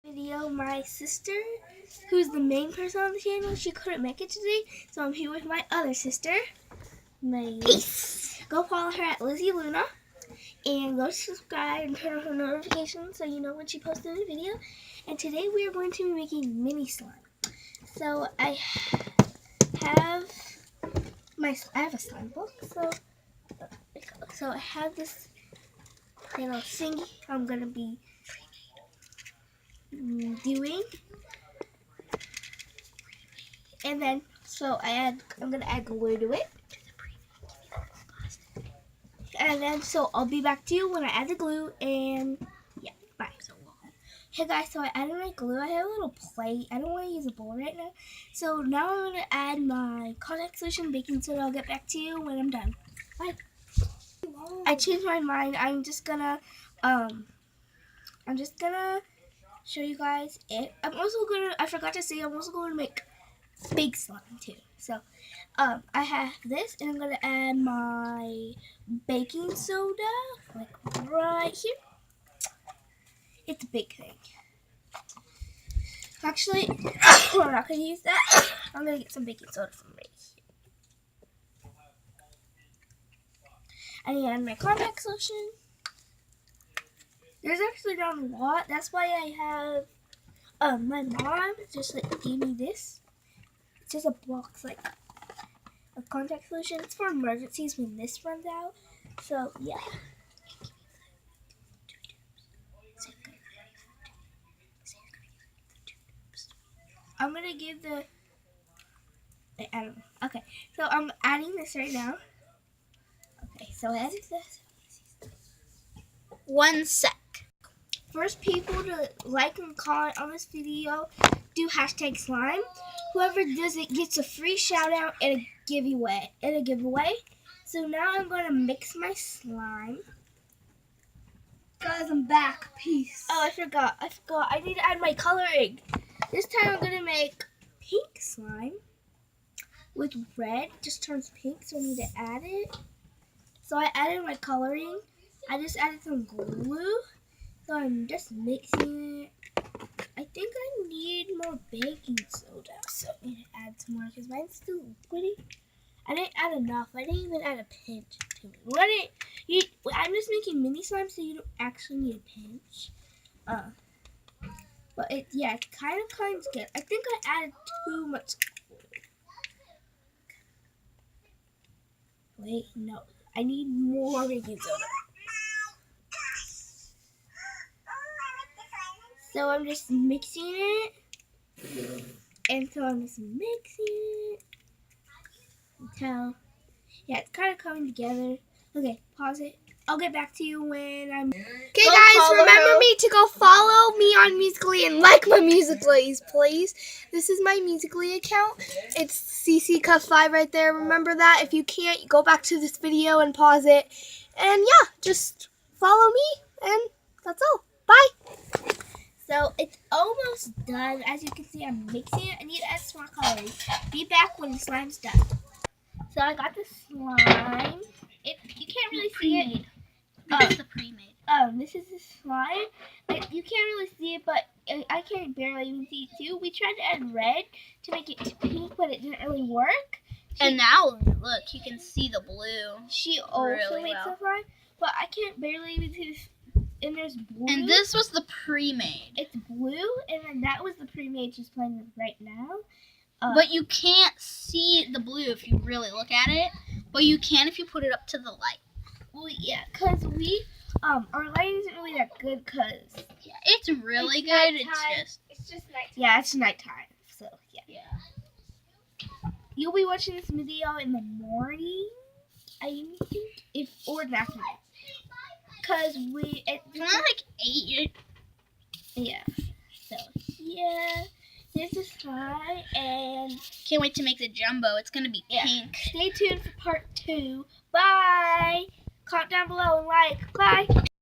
Video, my sister, who's the main person on the channel, she couldn't make it today, so I'm here with my other sister. Peace. Go follow her at Lizzie Luna, and go subscribe and turn on her notifications so you know when she posts a new video. And today we are going to be making mini slime. So I have a slime book. So I have this little thing I'm gonna be doing, and then I'm gonna add glue to it, and then I'll be back to you when I add the glue. And yeah, bye. Hey guys, so I added my glue. I have a little plate. I don't want to use a bowl right now, so now I'm gonna add my contact solution, baking soda. I'll get back to you when I'm done. Bye. I changed my mind. I'm just gonna show you guys it. I forgot to say, I'm also going to make big slime too. So, I have this, and I'm going to add my baking soda, like right here. It's a big thing. Actually, we're not going to use that. I'm going to get some baking soda from right here. I need to add my contact solution. There's actually not a lot. That's why I have, my mom just gave me this. It's just a box, like a contact solution. It's for emergencies when this runs out. So yeah. I'm gonna give I don't know. Okay, so I'm adding this right now. Okay, so I added this. 1 sec. First people to like and comment on this video, do #slime. Whoever does it gets a free shout out and a giveaway. So now I'm gonna mix my slime. Guys, I'm back. Peace. Oh, I forgot. I need to add my coloring. This time I'm gonna make pink slime with red. It just turns pink, so I need to add it. So I added my coloring. I just added some glue. So I'm just mixing it. I think I need more baking soda, so I need to add some more because mine's still liquidy. I didn't add enough. I didn't even add a pinch to it. I'm just making mini slime, so you don't actually need a pinch. But it kind of good. I think I added too much glue. Wait, no. I need more baking soda. So I'm just mixing it. And so I'm just mixing it until, it's kind of coming together. Okay, pause it. I'll get back to you when I'm... Okay, guys, remember me to go follow me on Musical.ly and like my Musical.ly, please. This is my Musical.ly account. It's CCCuff5 right there. Remember that. If you can't, go back to this video and pause it. And yeah, just follow me, and that's all. Bye. So it's almost done. As you can see, I'm mixing it. I need to add some more coloring. Be back when the slime's done. So I got the slime. You can't really see it. This is the pre-made. This is the slime. You can't really see it, but I can barely even see it too. We tried to add red to make it pink, but it didn't really work. And now, look, you can see the blue. She also made some slime, but I can't barely even see this. And there's blue. And this was the pre-made. It's blue, and then that was the pre-made she's playing with right now. But you can't see the blue if you really look at it. But you can if you put it up to the light. Well, yeah, because our lighting isn't really that good, because... Yeah, it's really good. It's just nighttime. Yeah, it's nighttime, so, yeah. You'll be watching this video in the morning, I think, or in the afternoon. Because it's not like 8. Yeah. So, yeah. There's the slime, and... Can't wait to make the jumbo. It's going to be pink. Stay tuned for part 2. Bye! Comment down below and like. Bye!